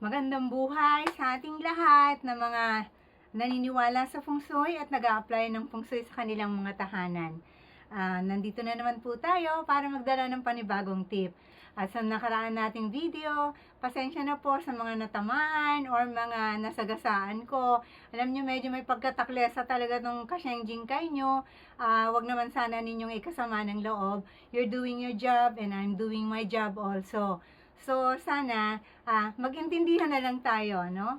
Magandang buhay sa ating lahat na mga naniniwala sa Feng Shui at nag-a-apply ng Feng Shui sa kanilang mga tahanan. Nandito na naman po tayo para magdala ng panibagong tip. At sa nakaraan nating video, pasensya na po sa mga natamaan or mga nasagasaan ko. Alam nyo, medyo may pagkataklesa talaga nung kasyeng-jingkay nyo. Wag naman sana ninyong ikasama ng loob. You're doing your job and I'm doing my job also. So, sana mag-intindihan na lang tayo, no?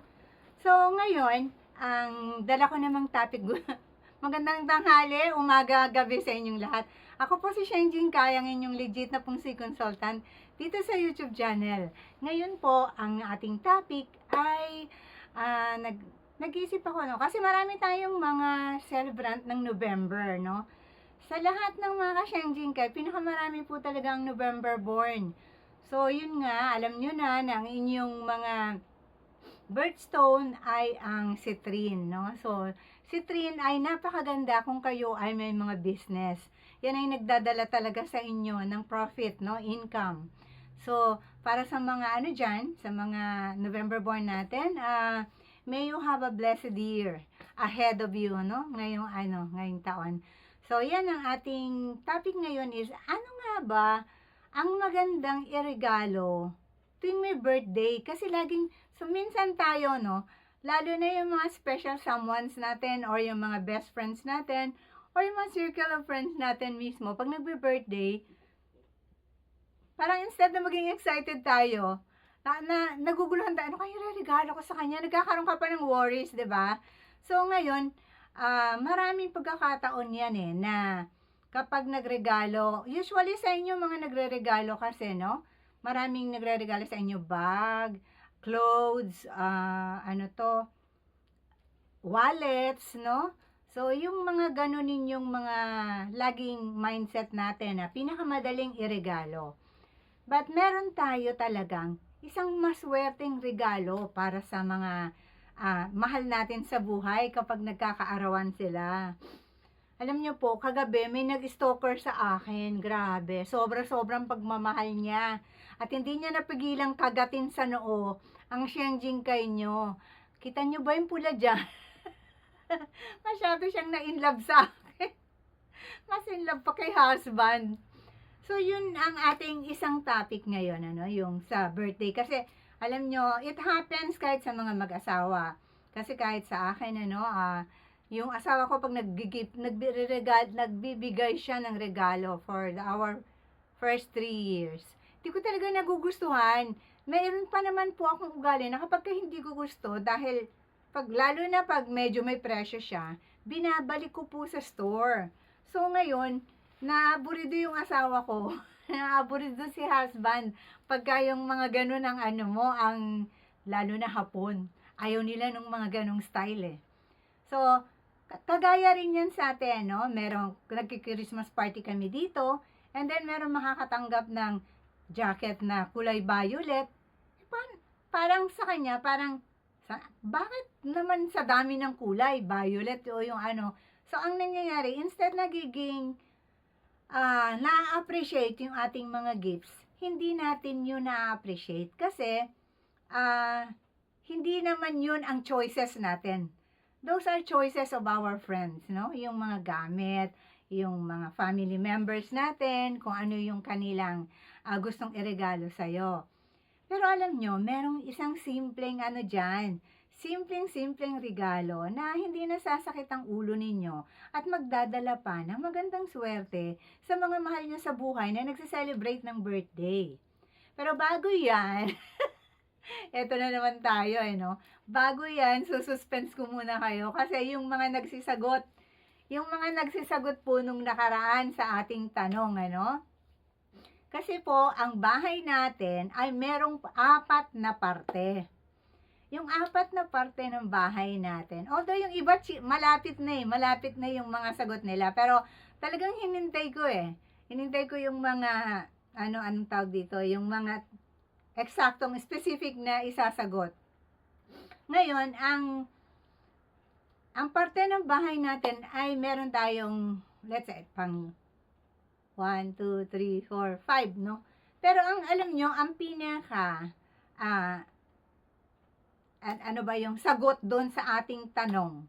So, ngayon, ang dala ko namang topic, magandang tanghali, umaga, gabi sa inyong lahat. Ako po si Shenjin Kai, ang inyong legit na Feng Shui consultant dito sa YouTube channel. Ngayon po, ang ating topic ay nag-isip ako, no? Kasi marami tayong mga celebrant ng November, no? Sa lahat ng mga ka-Shenjin Kai, pinakamarami po talaga ang November born. So, yun nga, alam nyo na ang inyong mga birthstone ay ang citrine, no? So, citrine ay napakaganda kung kayo ay may mga business. Yan ay nagdadala talaga sa inyo ng profit, no? Income. So, para sa mga ano dyan, sa mga November born natin, may you have a blessed year ahead of you, no? Ngayong taon. So, yan ang ating topic ngayon is, ano nga ba ang magandang iregalo tuwing may birthday? Kasi minsan tayo, no, lalo na yung mga special someones natin or yung mga best friends natin or yung mga circle of friends natin mismo, pag nagbe-birthday, parang instead na maging excited tayo, naguguluhan tayo, ano kaya regalo ko sa kanya? Nagkakaroon ka pa ng worries, di ba? So, ngayon, maraming pagkakataon yan na kapag nagregalo, usually sa inyo mga nagre-regalo kasi, no? Maraming nagre-regalo sa inyo bag, clothes, wallets, no? So, yung mga ganun ninyong mga laging mindset natin na pinakamadaling iregalo. But meron tayo talagang isang maswerteng regalo para sa mga mahal natin sa buhay kapag nagkakaarawan sila. Alam niyo po, kagabi may nag-stalker sa akin. Grabe. Sobrang pagmamahal niya. At hindi niya napigilang kagatin sa noo ang Shenjingkai nyo. Kita niyo ba yung pula dyan? Masyado siyang na-inlove sa akin. Mas inlove pa kay husband. So, yun ang ating isang topic ngayon, yung sa birthday. Kasi, alam nyo, it happens kahit sa mga mag-asawa. Kasi kahit sa akin, yung asawa ko pag nagbibigay siya ng regalo for our first 3 years. Hindi ko talaga nagugustuhan. Mayroon pa naman po akong ugali na kapag hindi ko gusto, dahil lalo na pag medyo may presyo siya, binabalik ko po sa store. So ngayon, naaburido yung asawa ko. Naaburido si husband. Pagka yung mga ganun ang lalo na hapon. Ayaw nila nung mga ganung style eh. So, kagaya rin yan sa atin, no? Nagki-Christmas party kami dito, and then meron makakatanggap ng jacket na kulay violet. Parang sa kanya, bakit naman sa dami ng kulay, violet o yung ano? So, ang nangyayari, instead nagiging na-appreciate yung ating mga gifts, hindi natin yun na-appreciate kasi hindi naman yun ang choices natin. Those are choices of our friends, no? Yung mga gamit, yung mga family members natin, kung ano yung kanilang gustong iregalo sa'yo. Pero alam nyo, merong isang simpleng simpleng regalo na hindi nasasakit ang ulo ninyo at magdadala pa ng magandang swerte sa mga mahal nyo sa buhay na nagsiselebrate ng birthday. Pero bago yan, eto na naman tayo, no? Bago yan, suspense ko muna kayo kasi yung mga nagsisagot po nung nakaraan sa ating tanong, Kasi po, ang bahay natin ay merong 4 na parte. Yung 4 na parte ng bahay natin, although yung iba malapit na yung mga sagot nila, pero talagang hinintay ko yung mga, anong tawag dito, yung mga eksaktong specific na isasagot. Ngayon, ang parte ng bahay natin ay meron tayong, let's say, pang 1, 2, 3, 4, 5, no? Pero ang alam nyo, ang pinaka ano ba yung sagot doon sa ating tanong,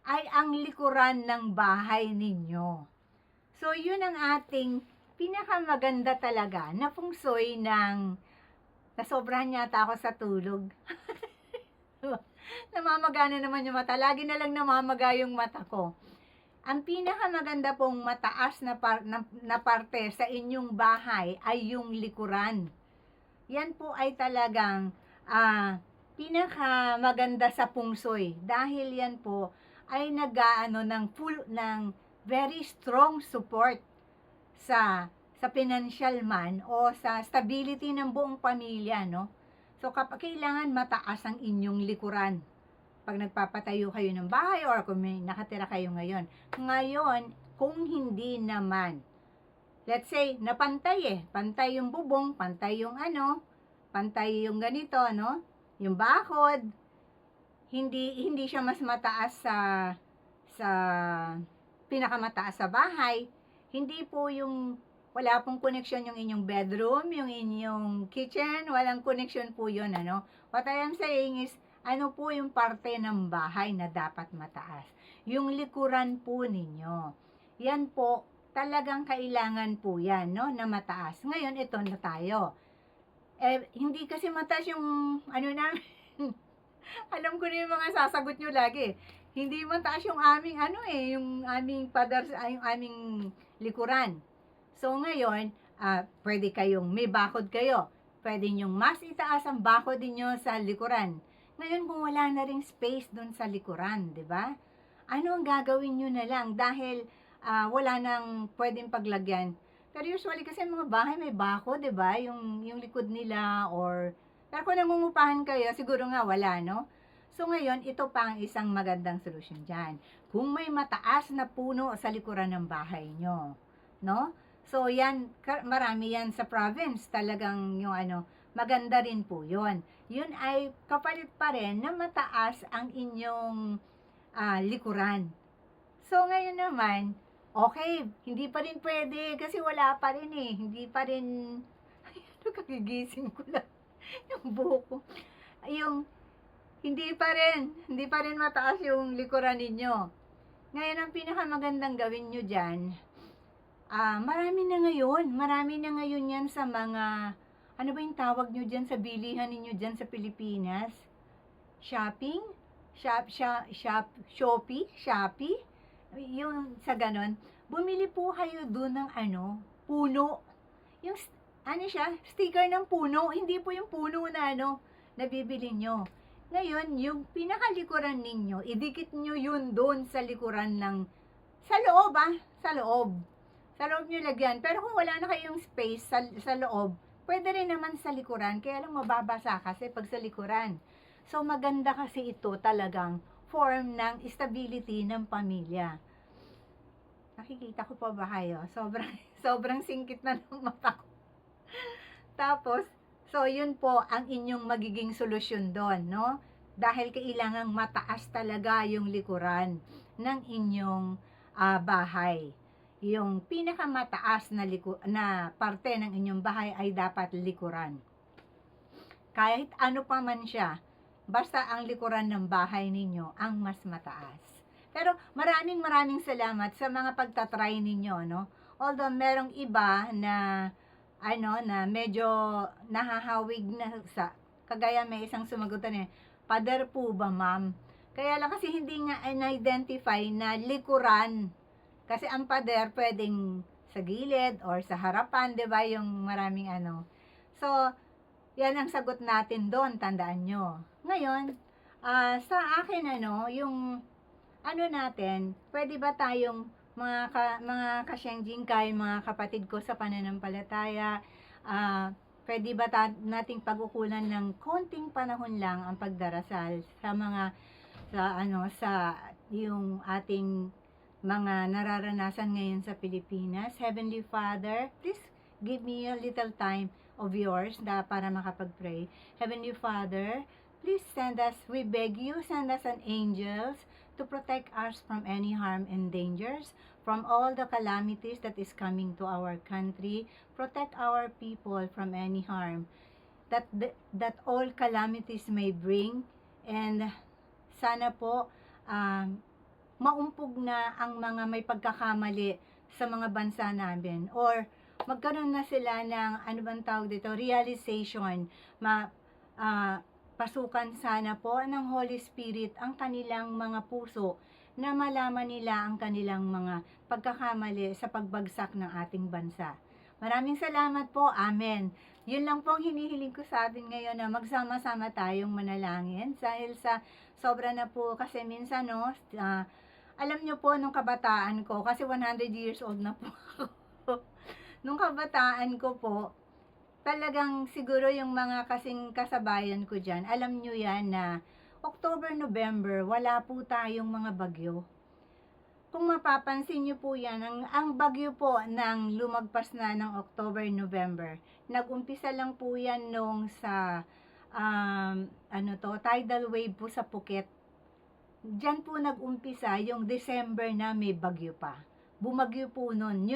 ay ang likuran ng bahay ninyo. So, yun ang ating pinakamaganda talaga na feng shui ng nasobrahan yata ako sa tulog. Namamagana naman yung mata. Lagi na lang namamaga yung mata ko. Ang pinakamaganda pong mataas na parte sa inyong bahay ay yung likuran. Yan po ay talagang pinakamaganda sa feng shui. Dahil yan po ay nag-aano ng very strong support sa financial man o sa stability ng buong pamilya, no? So, kailangan mataas ang inyong likuran. Pag nagpapatayo kayo ng bahay or kung may nakatira kayo ngayon. Ngayon, kung hindi naman, let's say, napantay pantay yung bubong, pantay yung pantay yung ganito, no? Yung bakod, hindi siya mas mataas sa pinakamataas sa bahay. Hindi po yung wala pong connection yung inyong bedroom, yung inyong kitchen, walang connection po yun, ano? What I am saying is, ano po yung parte ng bahay na dapat mataas? Yung likuran po ninyo. Yan po, talagang kailangan po yan, no? Na mataas. Ngayon, ito na tayo. Hindi kasi mataas yung, namin, alam ko na yung mga sasagot nyo lagi. Hindi mataas yung aming, yung aming yung aming likuran. So, ngayon, pwede kayong may bakod kayo. Pwede nyong mas itaas ang bakod ninyo sa likuran. Ngayon, kung wala na ring space doon sa likuran, di ba? Ano ang gagawin nyo na lang? Dahil wala nang pwedeng paglagyan. Pero usually kasi mga bahay may bakod, di ba? Yung likod nila or... Pero kung nangungupahan kayo, siguro nga wala, no? So, ngayon, ito pa ang isang magandang solusyon dyan. Kung may mataas na puno sa likuran ng bahay nyo, no? So, yan, marami yan sa province. Talagang yung maganda rin po yun. Yun ay kapalit pa rin na mataas ang inyong likuran. So, ngayon naman, okay, hindi pa rin pwede kasi wala pa rin Hindi pa rin, kagigising ko lang yung buhok ko. Hindi pa rin mataas yung likuran ninyo. Ngayon, ang pinakamagandang gawin nyo dyan, marami na ngayon yan sa mga, ano ba yung tawag nyo dyan sa bilihan ninyo dyan sa Pilipinas? Shopping? Shopee? Yung sa ganon. Bumili po kayo doon ng puno. Yung, sticker ng puno. Hindi po yung puno na nabibili nyo. Ngayon, yung pinakalikuran ninyo, idikit nyo yun doon sa likuran sa loob sa loob nyo lagyan. Pero kung wala na kayong space sa loob, pwede rin naman sa likuran. Kaya lang mababasa kasi pag sa likuran. So, maganda kasi ito talagang form ng stability ng pamilya. Nakikita ko pa ba kayo? Sobrang singkit na ng mata ko. Tapos, so, yun po ang inyong magiging solusyon doon, no? Dahil kailangang mataas talaga yung likuran ng inyong bahay. Yung pinakamataas na parte ng inyong bahay ay dapat likuran. Kahit ano pa man siya, basta ang likuran ng bahay ninyo ang mas mataas. Pero maraming salamat sa mga pagtatry ninyo, no? Although merong iba na na medyo nahahawig na kagaya may isang sumagutan pader po ba ma'am? Kaya lang kasi hindi nga na-identify na likuran. Kasi ang pader pwedeng sa gilid or sa harapan, 'di ba? Yung maraming So, yan ang sagot natin doon, tandaan nyo. Ngayon, sa akin yung natin, pwede ba tayong mga kasyенgjing kayo, mga kapatid ko sa pananampalataya, pwede ba nating pag-ukulan ng konting panahon lang ang pagdarasal sa yung ating mga nararanasan ngayon sa Pilipinas. Heavenly Father, please give me a little time of yours para makapag-pray. Heavenly Father, please we beg you, send us an angels to protect us from any harm and dangers, from all the calamities that is coming to our country. Protect our people from any harm that all calamities may bring And sana po maumpog na ang mga may pagkakamali sa mga bansa namin, or magkaroon na sila ng ano bang tawag dito, realization, pasukan sana po ng Holy Spirit ang kanilang mga puso na malaman nila ang kanilang mga pagkakamali sa pagbagsak ng ating bansa. Maraming salamat po. Amen. Yun lang po ang hinihiling ko sa atin ngayon, na magsama-sama tayong manalangin dahil sa sobra na po kasi minsan alam nyo po nung kabataan ko, kasi 100 years old na po ako. Nung kabataan ko po, talagang siguro yung mga kasing kasabayan ko dyan, alam nyo yan na October, November, wala po tayong mga bagyo. Kung mapapansin nyo po yan, ang bagyo po ng lumagpas na ng October, November, nag-umpisa lang po yan nung sa tidal wave po sa Phuket. Diyan po nag-umpisa yung December na may bagyo pa. Bumagyo po nun.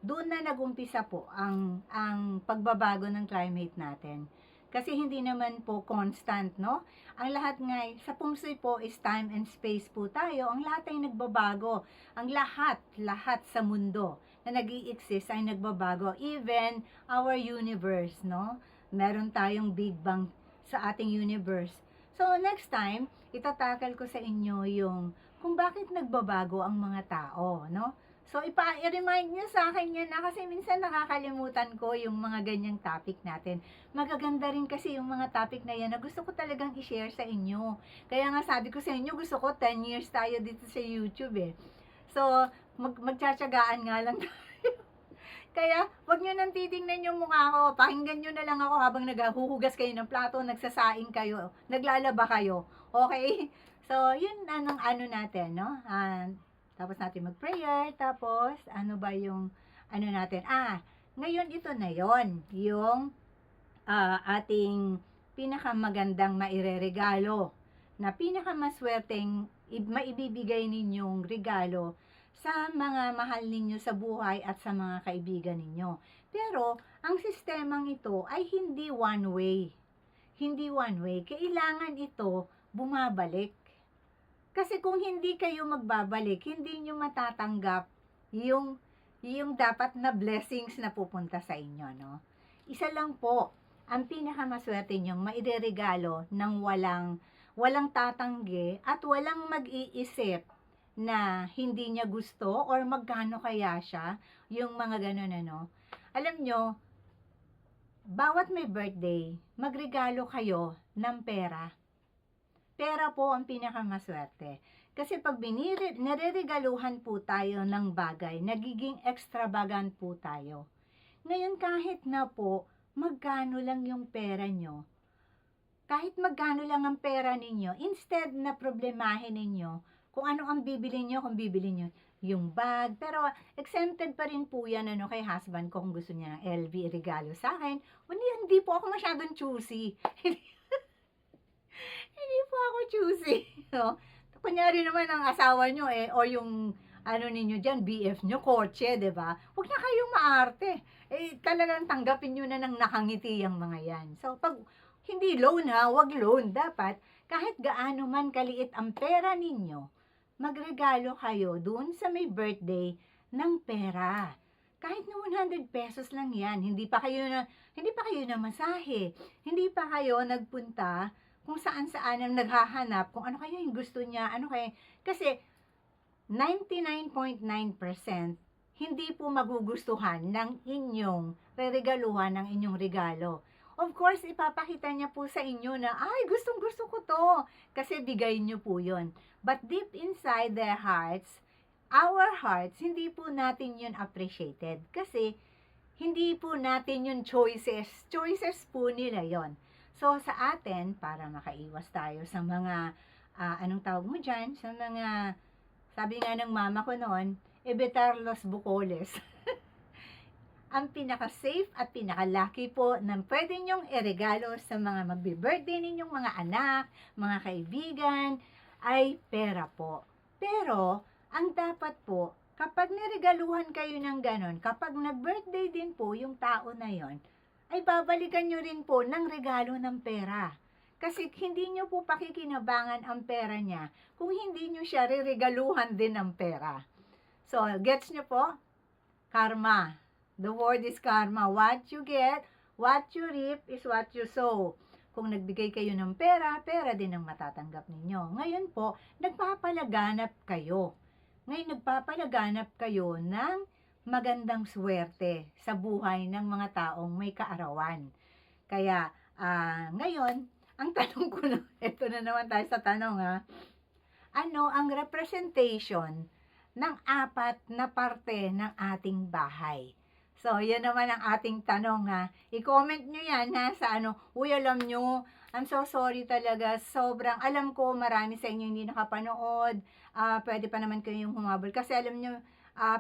Doon na nag-umpisa po ang pagbabago ng climate natin. Kasi hindi naman po constant, no? Ang lahat nga, sa Pungsoy po is time and space po tayo. Ang lahat ay nagbabago. Ang lahat sa mundo na nag-i-exist ay nagbabago. Even our universe, no? Meron tayong Big Bang sa ating universe. So, next time, itatakal ko sa inyo yung kung bakit nagbabago ang mga tao, no? So, i-remind nyo sa akin yan na, kasi minsan nakakalimutan ko yung mga ganyang topic natin. Magaganda rin kasi yung mga topic na yan na gusto ko talagang i-share sa inyo. Kaya nga sabi ko sa inyo, gusto ko 10 years tayo dito sa YouTube eh. So, magtsatsagaan nga lang tayo. Kaya, wag nyo nang titingnan yung mukha ko. Pakinggan nyo na lang ako habang naghuhugas kayo ng plato, nagsasaing kayo, naglalaba kayo. Okay? So, yun anong ano natin, no? Tapos natin mag-prayer, tapos ano ba yung ano natin? Ngayon ito na yon, yung ating pinakamagandang maireregalo, na pinakamaswerteng maibibigay ninyong regalo sa mga mahal ninyo sa buhay at sa mga kaibigan ninyo. Pero, ang sistemang ito ay hindi one way. Hindi one way. Kailangan ito bumabalik. Kasi kung hindi kayo magbabalik, hindi nyo matatanggap yung dapat na blessings na pupunta sa inyo, no? Isa lang po, ang pinakamaswerte nyo, maireregalo ng walang tatanggi at walang mag-iisip na hindi niya gusto or magkano kaya siya, yung mga ganun, ano. Alam nyo, bawat may birthday, magregalo kayo ng pera. Pera po ang pinakamaswerte. Kasi pag nareregaluhan po tayo ng bagay, nagiging extravagant po tayo. Ngayon kahit na po, magkano lang yung pera nyo, kahit magkano lang ang pera ninyo, instead na problemahin ninyo kung ano ang bibili nyo, kung bibili nyo yung bag, pero exempted pa rin po yan kay husband ko kung gusto niya ng LV regalo sa akin. Hindi po ako masyadong choosy. Hindi po ako choosy. No? Kunyari naman ang asawa nyo o yung ninyo dyan, BF nyo, kotse, diba? Huwag na kayong maarte. Talagang tanggapin nyo na ng nakangiti ang mga yan. So, pag hindi loan wag loan. Dapat, kahit gaano man kaliit ang pera ninyo, magregalo kayo dun sa may birthday ng pera. Kahit na 100 pesos lang yan, hindi pa kayo na masahe, hindi pa kayo nagpunta kung saan-saan ang naghahanap, kung ano kaya yung gusto niya, kasi 99.9% hindi po magugustuhan ng inyong reregaluhan ng inyong regalo. Of course, ipapakita niya po sa inyo na, gustong-gusto ko to, kasi bigay niyo po yon. But deep inside their hearts, our hearts, hindi po natin yun appreciated, kasi hindi po natin yun choices po nila yon. So, sa atin, para makaiwas tayo sa mga, anong tawag mo dyan, sa mga, sabi nga ng mama ko noon, evitar los bucoles. Ang pinaka-safe at pinaka-lucky po na pwede nyong iregalo sa mga magbe-birthday ninyong mga anak, mga kaibigan, ay pera po. Pero, ang dapat po, kapag niregaluhan kayo ng ganon, kapag nag-birthday din po yung tao na yon, ay babalikan nyo rin po ng regalo ng pera. Kasi hindi nyo po pakikinabangan ang pera niya kung hindi nyo siya riregaluhan din ng pera. So, gets nyo po? Karma. The word is karma. What you get, what you reap is what you sow. Kung nagbigay kayo ng pera, pera din ang matatanggap ninyo. Ngayon po, nagpapalaganap kayo. Ngayon, nagpapalaganap kayo ng magandang swerte sa buhay ng mga taong may kaarawan. Kaya, ngayon, ang tanong ko na, ito na naman tayo sa tanong ha, ano ang representation ng apat na parte ng ating bahay? So, yan naman ang ating tanong ha. I-comment nyo yan ha sa ano. Uy, alam nyo, I'm so sorry talaga. Sobrang, alam ko marami sa inyo hindi nakapanood. Pwede pa naman kayong humabol. Kasi alam nyo,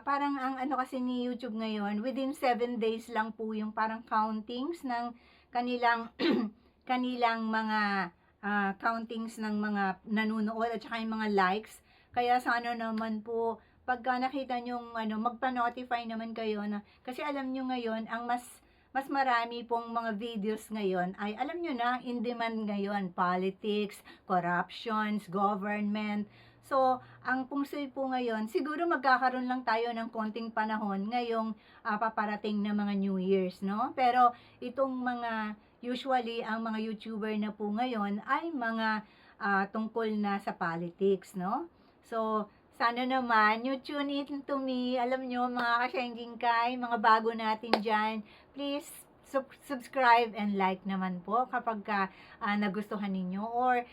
parang ang ano kasi ni YouTube ngayon, within 7 days lang po yung parang countings ng kanilang, kanilang mga countings ng mga nanonood at saka yung mga likes. Kaya sana naman po, pagka nakita nyo magpa-notify naman kayo na, kasi alam nyo ngayon, ang mas marami pong mga videos ngayon ay, alam nyo na, in demand ngayon, politics, corruptions, government. So, ang pungsoy po ngayon, siguro magkakaroon lang tayo ng konting panahon ngayong paparating na mga New Year's, no? Pero, itong mga, usually, ang mga YouTuber na po ngayon ay mga tungkol na sa politics, no? So, sana naman, you tune in to me. Alam nyo, mga ka-Shenjing Kai, mga bago natin dyan, please subscribe and like naman po kapag nagustuhan ninyo. Or,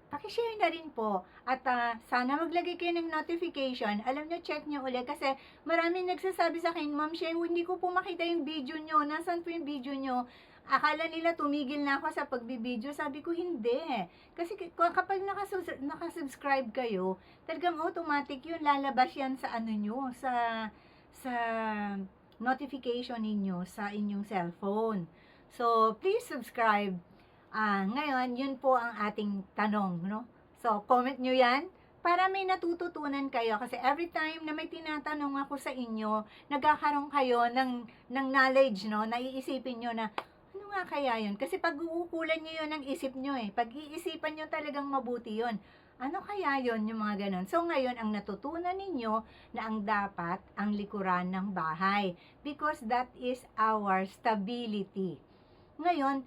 pakishare na rin po. At sana maglagay kayo ng notification. Alam nyo, check nyo ulit. Kasi maraming nagsasabi sa akin, Ma'am Sheng, hindi ko po makita yung video nyo. Nasaan po yung video nyo? Akala nila tumigil na ako sa pagbibideo. Sabi ko, hindi. Kasi kapag nakasubscribe kayo, talagang automatic yun, lalabas yan sa ano nyo, sa notification ninyo sa inyong cellphone. So, please subscribe. Ngayon, yun po ang ating tanong, no? So, comment nyo yan para may natututunan kayo. Kasi every time na may tinatanong ako sa inyo, nagkakaroon kayo ng knowledge, no? Naiisipin nyo na, ano nga kaya yun? Kasi pag-uukulan nyo yun ng isip nyo eh. Pag-iisipan nyo talagang mabuti yun. Ano kaya yun, yung mga ganon? So, ngayon, ang natutunan ninyo na ang dapat ang likuran ng bahay. Because that is our stability. Ngayon,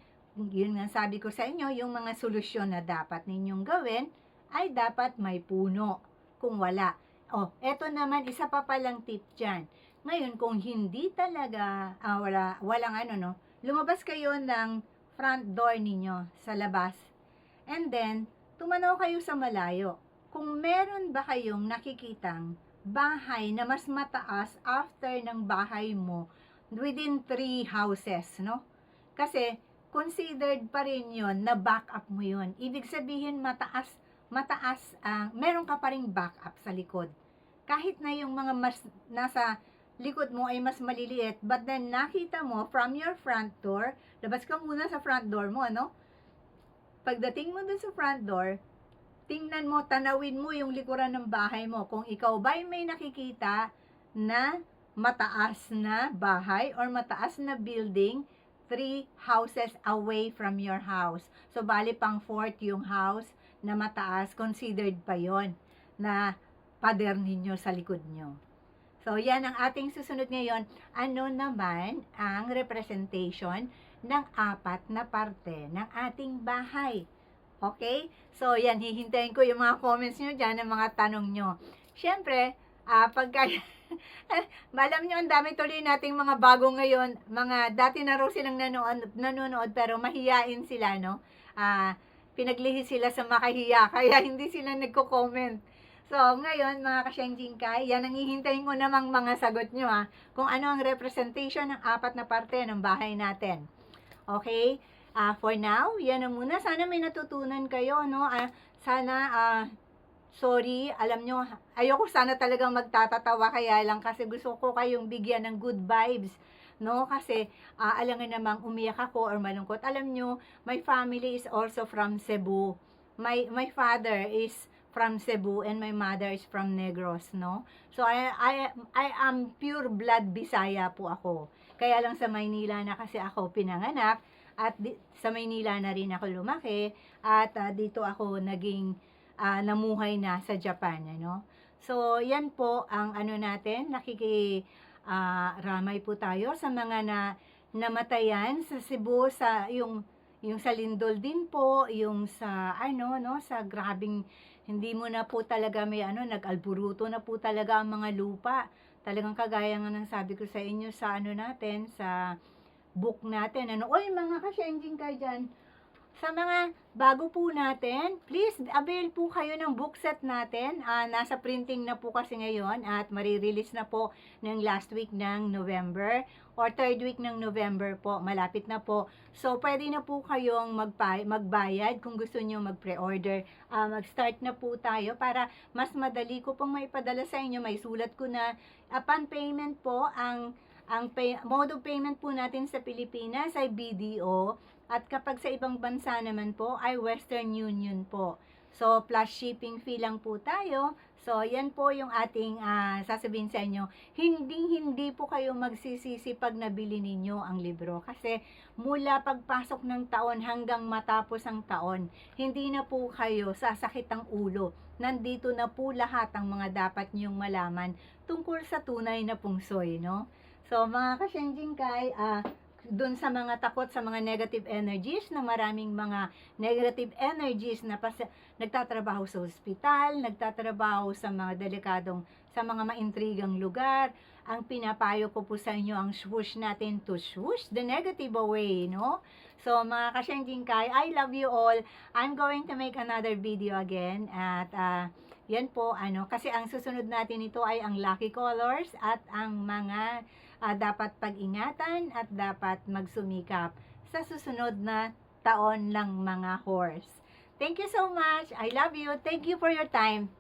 yun nga sabi ko sa inyo, yung mga solusyon na dapat ninyong gawin, ay dapat may puno. Kung wala. Eto naman, isa pa palang tip dyan. Ngayon, kung hindi talaga, walang ano, no? Lumabas kayo ng front door ninyo sa labas. And then, tumanaw kayo sa malayo. Kung meron ba kayong nakikitang bahay na mas mataas after ng bahay mo within 3 houses, no? Kasi, considered pa rin yun na backup mo yun. Ibig sabihin, mataas, meron ka pa rin backup sa likod. Kahit na yung mga mas nasa likod mo ay mas maliliit, but then nakita mo from your front door, labas ka muna sa front door mo, ano? Pagdating mo dun sa front door, tingnan mo, tanawin mo yung likuran ng bahay mo. Kung ikaw ba'y may nakikita na mataas na bahay or mataas na building, 3 houses away from your house. So, bali pang 4th yung house na mataas, considered pa yon na pader ninyo sa likod nyo. So, yan ang ating susunod ngayon. Ano naman ang representation ng apat na parte ng ating bahay? Okay? So, yan, hihintayin ko yung mga comments nyo dyan, ang mga tanong nyo. Siyempre, pagka, alam nyo, ang dami tuloy nating mga bago ngayon, mga dati na raw silang nanonood, pero mahiyain sila, no? Pinaglihi sila sa makahiya, kaya hindi sila nagko-comment. So, ngayon, mga ka-Shenjing Kai, yan ang hihintayin ko namang mga sagot nyo, kung ano ang representation ng apat na parte ng bahay natin. Okay? For now, yan na muna. Sana may natutunan kayo, no? Sorry, alam nyo, ayoko sana talagang magtatatawa, kaya lang kasi gusto ko kayong bigyan ng good vibes, no? Kasi, alam nga namang umiyak ako or malungkot. Alam nyo, my family is also from Cebu. My father is from Cebu and my mother is from Negros, no? So, I am pure blood Bisaya po ako. Kaya lang sa Maynila na kasi ako pinanganak, at sa Maynila na rin ako lumaki at dito ako naging namuhay na sa Japan, ano. So, yan po ang ano natin, ramay po tayo sa mga namatayan sa Cebu, sa yung sa Lindol din po, yung sa ano, no, sa grabing hindi mo na po talaga may ano, nag-alburuto na po talaga ang mga lupa. Talagang kagaya nga ng sabi ko sa inyo sa ano natin, sa book natin. Ano, oy mga ka-Shenjin kayo dyan, sa mga bago po natin, please avail po kayo ng book set natin. Nasa printing na po kasi ngayon at marirelease na po ng last week ng November or third week ng November po. Malapit na po. So, pwede na po kayong magbayad kung gusto nyo mag-pre-order. Mag-start na po tayo para mas madali ko pong maipadala sa inyo. May sulat ko na upon payment po, mode of payment po natin sa Pilipinas ay BDO. At kapag sa ibang bansa naman po ay Western Union po. So, plus shipping fee lang po tayo. So, yan po yung ating sasabihin sa inyo. Hindi po kayo magsisisi pag nabili ninyo ang libro. Kasi mula pagpasok ng taon hanggang matapos ang taon, hindi na po kayo sasakit ang ulo. Nandito na po lahat ang mga dapat nyong malaman tungkol sa tunay na pungsoy, no? So, mga ka-Shenjin Kai, doon sa mga takot sa mga negative energies, na maraming mga negative energies na nagtatrabaho sa ospital, nagtatrabaho sa mga delikadong, sa mga maintrigang lugar. Ang pinapayo ko po sa inyo ang swoosh natin to swoosh the negative away, no? So, mga ka-Shenjin Kai, I love you all. I'm going to make another video again at yan po, kasi ang susunod natin ito ay ang lucky colors at ang mga dapat pag-ingatan at dapat magsumikap sa susunod na taon ng mga horse. Thank you so much. I love you. Thank you for your time.